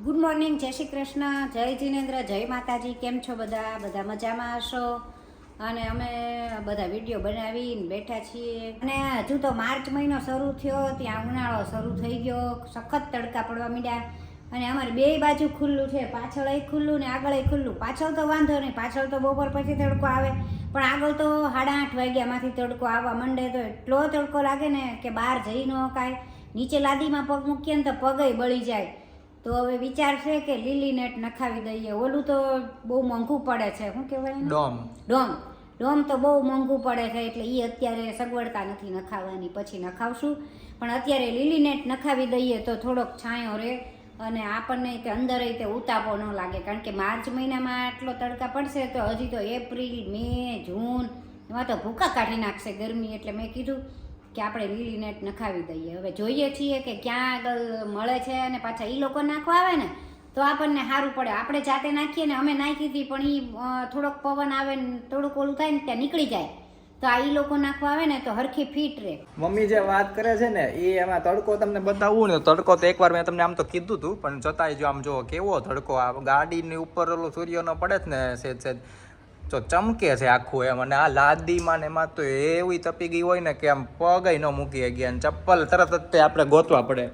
Good morning, જય શ્રી કૃષ્ણ, જય જીનેન્દ્ર, જય માતાજી. કેમ છો બધા? બધા મજામાં હશો. અને અમે બધા વિડીયો બનાવીને બેઠા છીએ. અને હજુ તો માર્ચ મહિનો શરૂ થયો, ત્યાં ઉનાળો શરૂ થઈ ગયો, સખત તડકા પડવા માંડ્યા. અને અમારે બે બાજુ ખુલ્લું છે, પાછળ ખુલ્લું ને આગળ ખુલ્લું. પાછળ તો વાંધો નહીં, પાછળ તો બપોર પછી તડકો આવે, પણ આગળ તો 8:30 વાગ્યામાંથી તડકો આવવા માંડે તો એટલો તડકો લાગે ને કે બહાર જઈ ન કાંઈ. નીચે લાદીમાં પગ મૂકીએ ને તો પગય બળી જાય. તો હવે વિચાર છે કે લીલી નેટ નખાવી દઈએ. ઓલું તો બહુ મોંઘું પડે છે, શું કહેવાય? ડોમ તો બહુ મોંઘું પડે છે, એટલે એ અત્યારે સગવડતા નથી નખાવવાની, પછી નખાવશું. પણ અત્યારે લીલી નેટ નખાવી દઈએ તો થોડોક છાંયો રહે અને આપણને તે અંદર તે ઉતાપો ન લાગે. કારણ કે માર્ચ મહિનામાં આટલો તડકા પડશે તો હજી તો એપ્રિલ, મે, જૂન એમાં તો ભૂકા કાઢી નાખશે ગરમી. એટલે મેં કીધું કે આપણે લીલી નેટ નખાવી દઈએ. હવે જોઈએ છીએ કે ક્યાં આગળ મળે છે, અને પાછા એ લોકો નાખવા આવે ને તો આપણને સારું પડે. આપણે જાતે નાખીએ ને, અમે નાખી હતી પણ એ થોડોક પવન આવે ને થોડુંક ઓલું થાય ને ત્યાં નીકળી જાય, તો આ એ લોકો નાખવા આવે ને તો હરખી ફીટ રહે. મમ્મી જે વાત કરે છે ને એ એમાં તડકો તમને બતાવવું ને, તડકો તો એકવાર મેં તમને આમ તો કીધું હતું, પણ છતાંય જો આમ જો કેવો તડકો આ ગાડીની ઉપર ઓલો સૂર્યનો પડે જ ને સેજ જો ચમકે છે આખું એમ. અને આ લાદીમાં ને એમાં તો એવી તપી ગઈ હોય ને કે આમ પગય ન મૂકી ગયા, અને ચપ્પલ તરત જ તે આપણે ગોતવા પડે,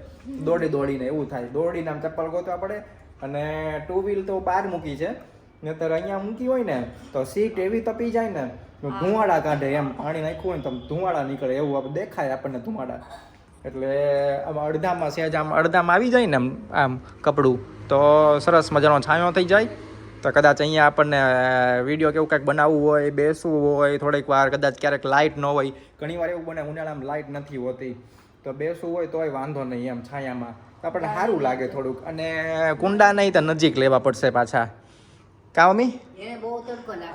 દોડીને એવું થાય, દોડીને આમ ચપ્પલ ગોતવા પડે. અને 2 વ્હીલ તો બહાર મૂકી છે, નહીતર અહીંયા મૂકી હોય ને તો સીટ એવી તપી જાય ને ધુવાડા કાઢે એમ. પાણી નાખ્યું હોય ને તો ધુવાડા નીકળે એવું આપણે દેખાય આપણને ધુવાડા. એટલે આમાં અડધામાં સહેજ આમ અડધામાં આવી જાય ને આમ કપડું તો સરસ મજાનો છાંયો થઈ જાય. તો કદાચ અહીંયા આપણને વિડીયો કેવું કંઈક બનાવવું હોય, બેસવું હોય થોડીક વાર, કદાચ ક્યારેક લાઇટ ન હોય, ઘણી વાર એવું બને ઉનાળામાં લાઇટ નથી હોતી, તો બેસવું હોય તોય વાંધો નહીં એમ છાયામાં, તો આપણને સારું લાગે થોડુંક. અને કુંડા નહીં તો નજીક લેવા પડશે પાછા, કાવમી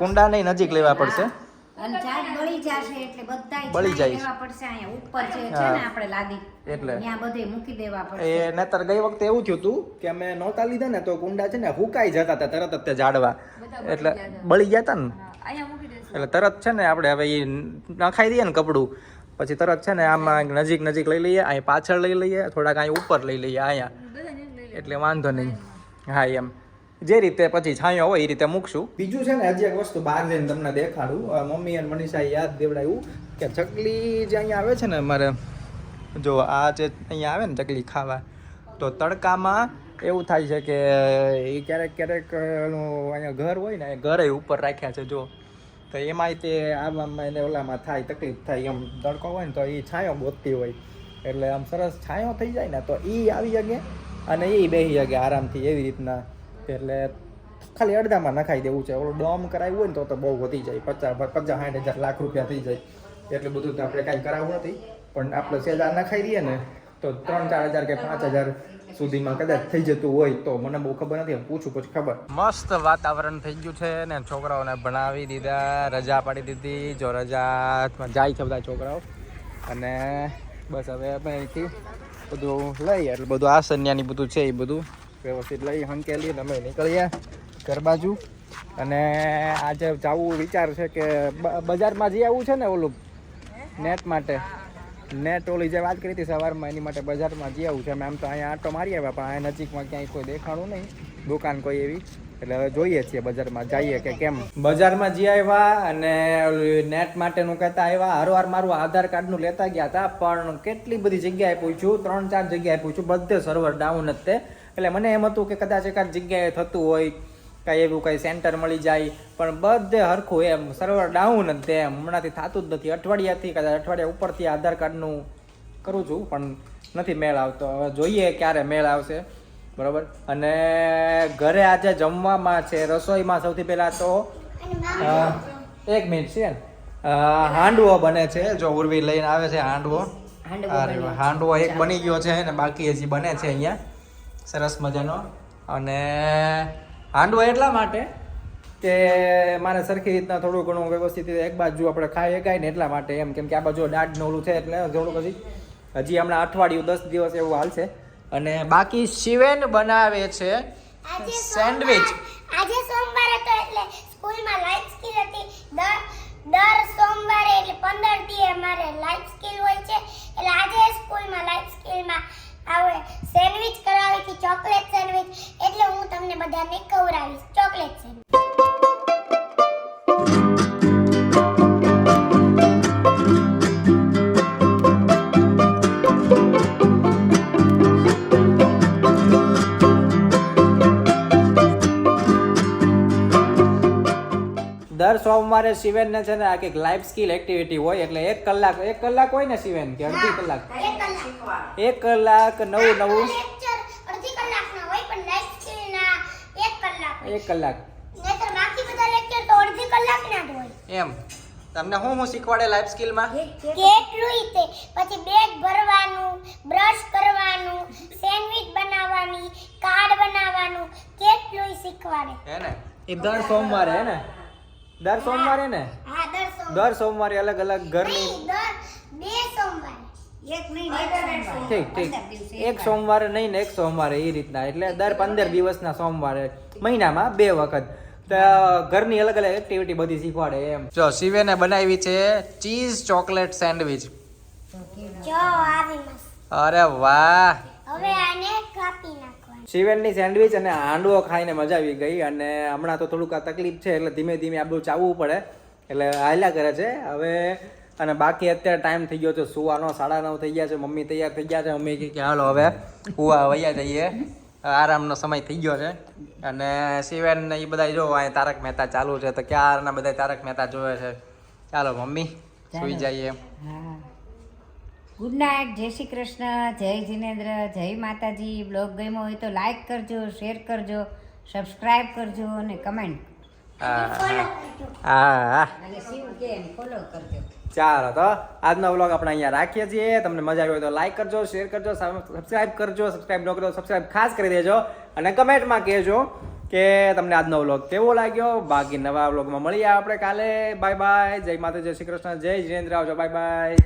કુંડા નહીં નજીક લેવા પડશે, અને ઝાડ બળી જશે એટલે બધાય બળી જાય લેવા પડશે. અહીંયા ઉપર જે છે ને આપણે લાદી, એટલે ત્યાં બધે મૂકી દેવા પડશે. એ નહીતર ગઈ વખતે એવું થયું હતું કે અમે નહોતા લીધા ને તો કુંડા છે ને હુકાઈ જતા હતા તરત જ તે ઝાડવા, એટલે બળી ગયા હતા ને, એટલે તરત છે ને આપણે હવે એ નખાઈ દઈએ ને કપડું, પછી તરત છે ને આમાં નજીક લઈ લઈએ, અહીં પાછળ લઈ લઈએ, થોડાક અહીં ઉપર લઈ લઈએ અહીંયા, એટલે વાંધો નહીં. હા એમ જે રીતે પછી છાંયો હોય એ રીતે મૂકશું. બીજું છે ને હજી એક વસ્તુ બહાર જઈને તમને દેખાડું. મમ્મી અને મનીષાએ યાદ દેવડાવ્યું કે ચકલી જે અહીંયા આવે છે ને અમારે, જો આ જે અહીંયા આવે ને ચકલી ખાવા, તો તડકામાં એવું થાય છે કે એ ક્યારેક અહીંયા ઘર હોય ને, એ ઘરે ઉપર રાખ્યા છે જો, તો એમાંય તે આવામાં એને ઓલામાં થાય તકલીફ થાય એમ. તડકો હોય ને તો એ છાંયો ગોતતી હોય, એટલે આમ સરસ છાંયો થઈ જાય ને તો એ આવી શકે અને એ બેસી શકે આરામથી એવી રીતના. એટલે ખાલી અડધામાં નખાઈ દેવું છે. ઓલું ડોમ કરાવ્યું હોય ને તો બહુ વધી જાય, 50-60 લાખ રૂપિયા થઈ જાય. એટલે બધું તો આપણે કાંઈ કરાવવું નથી, પણ આપણે સેજા નખાઈ દઈએ ને તો 3-4 હજાર કે 5 હજાર સુધીમાં કદાચ થઈ જતું હોય. તો મને બહુ ખબર નથી, પૂછું પછી ખબર. મસ્ત વાતાવરણ થઈ ગયું છે ને, છોકરાઓને ભણાવી દીધા, રજા પાડી દીધી. જો રજા જાય છે બધા છોકરાઓ, અને બસ હવે અમે અહીંથી બધું લઈએ, એટલે બધું આસન્યાની બધું છે એ બધું વ્યવસ્થિત લઈ હંકેલી અમે નીકળીએ ઘર બાજુ. અને આજે જવું વિચાર છે કે બજારમાં જઈ આવવું છે ને, ઓલું નેટ માટે, નેટ ઓલી જે વાત કરી હતી સવારમાં, એની માટે બજારમાં જઈ આવવું છે. અમે આમ તો અહીંયા આટો મારી આવ્યા, પણ અહીંયા નજીકમાં ક્યાંય કોઈ દેખાણું નહીં, દુકાન કોઈ એવી, એટલે હવે જોઈએ છીએ બજારમાં જઈએ કે કેમ. બજારમાં જઈ આવ્યા અને નેટ માટેનું કહેતા આવ્યા. હરવાર મારું આધાર કાર્ડનું લેતા ગયા હતા, પણ કેટલી બધી જગ્યાએ પૂછ્યું, 3-4 જગ્યાએ પૂછ્યું, બધે સર્વર ડાઉન જ તે. એટલે મને એમ હતું કે કદાચ એકાદ જગ્યાએ થતું હોય, કાંઈ એવું કાંઈ સેન્ટર મળી જાય, પણ બધે હરખું એમ સર્વર ડાઉન જ તે. એમ હમણાંથી થતું જ નથી. અઠવાડિયાથી કદાચ અઠવાડિયા ઉપરથી આધાર કાર્ડનું કરું છું, પણ નથી મેળ આવતો. હવે જોઈએ ક્યારે મેળ આવશે, બરાબર. અને ઘરે આજે જમવામાં છે, રસોઈમાં સૌથી પહેલાં તો 1 મિનિટ છે, હાંડવો બને છે. જો ઉર્વી લઈને આવે છે હાંડવો. હાંડવો એક બની ગયો છે ને બાકી હજી બને છે અહીંયા સરસ મજાનો. અને હાંડવો એટલા માટે કે મારે સરખી રીતના થોડું ઘણું વ્યવસ્થિત એક બાજુ આપણે ખાઈ શકાય ને એટલા માટે એમ. કેમ કે આ બાજુ દાઢનું ઓલું છે એટલે થોડુંક હજી હમણાં અઠવાડિયું 10 દિવસ એવું હાલશે. અને બાકી શિવેન બનાવે છે સેન્ડવિચ. આજે સોમવારે તો એટલે સ્કૂલમાં લાઈફ સ્કિલ હતી. દર સોમવારે એટલે 15 દી અમારે લાઈફ સ્કિલ હોય છે. એટલે આજે સ્કૂલમાં લાઈફ સ્કિલમાં આવે સેન્ડવિચ કરાવી હતી, ચોકલેટ સેન્ડવિચ. એક સોમવારે શિવેનને છે ને આ કંઈક લાઈફ સ્કિલ એક્ટિવિટી હોય એટલે 1 કલાક હોય ને શિવેન કે અડધી કલાક 1 કલાક નવું લેક્ચર અડધી કલાકના હોય પણ લાઈફ સ્કિલના 1 કલાક 1 કલાક નહીતર બાકી બધા લેક્ચર તો અડધી કલાકના જ હોય. એમ તમને હું શીખવાડે લાઈફ સ્કિલમાં કેટલુંય તે પછી બેગ ભરવાનું, બ્રશ કરવાનું, સેન્ડવિચ બનાવવાની, કાર્ડ બનાવવાનું કેટલુંય શીખવાડે. હે ને એ દર સોમવારે હે ને દર સોમવારે ને હા દર સોમવારે અલગ અલગ ઘરની નહીં, દર 2 સોમવારે. એક નહીં નહીં ઠીક એક સોમવારે નહીં ને એક સોમવારે એ રીતના એટલે દર 15 દિવસના સોમવારે મહિનામાં 2 વખત ઘરની અલગ અલગ એક્ટિવિટી બધી શીખવાડે એમ. જો શિવેને બનાવી છે ચીઝ ચોકલેટ સેન્ડવિચ. જો આવી મસ્ત. અરે વાહ. હવે આને કાપી નાખવાનું. શિવેનની સેન્ડવિચ અને હાંડવો ખાઈને મજા આવી ગઈ અને હમણાં તો થોડુંક આ તકલીફ છે એટલે ધીમે ધીમે આ બધું ચાવવું પડે એટલે હાલ્યા કરે છે હવે. અને બાકી અત્યારે ટાઈમ થઈ ગયો છે સુવાનો 9:30 થઈ ગયા છે. મમ્મી તૈયાર થઈ ગયા છે. મમ્મી કે હાલો હવે કુવા વૈયા જઈએ આરામનો સમય થઈ ગયો છે. અને શિવેન ને એ બધા જો અહીં તારક મહેતા ચાલુ છે તો ક્યારના બધા તારક મહેતા જોવે છે. ચાલો મમ્મી સુઈ જઈએ. હા ગુડ નાઇટ. જય શ્રી કૃષ્ણ. જય જીનેન્દ્ર. જય માતાજી. બ્લોગ ગમ્યો હોય તો લાઈક કરજો, શેર કરજો, સબસ્ક્રાઇબ કરજો અને કમેન્ટ હા અને શિવ કે ફોલો કરજો. ચાલો તો આજનો વ્લોગ આપણે અહીંયા રાખીએ છીએ. તમને મજા આવી હોય તો લાઈક કરજો, શેર કરજો, સબસ્ક્રાઇબ કરજો. સબસ્ક્રાઇબ ન કરો સબસ્ક્રાઇબ ખાસ કરી દેજો અને કમેન્ટમાં કહેજો કે તમને આજનો વ્લોગ કેવો લાગ્યો. બાકી નવા વ્લોગમાં મળીએ આપણે કાલે. Bye bye. જય માતા, જય શ્રી કૃષ્ણ, જય જીનેન્દ્ર. આવજો. Bye bye.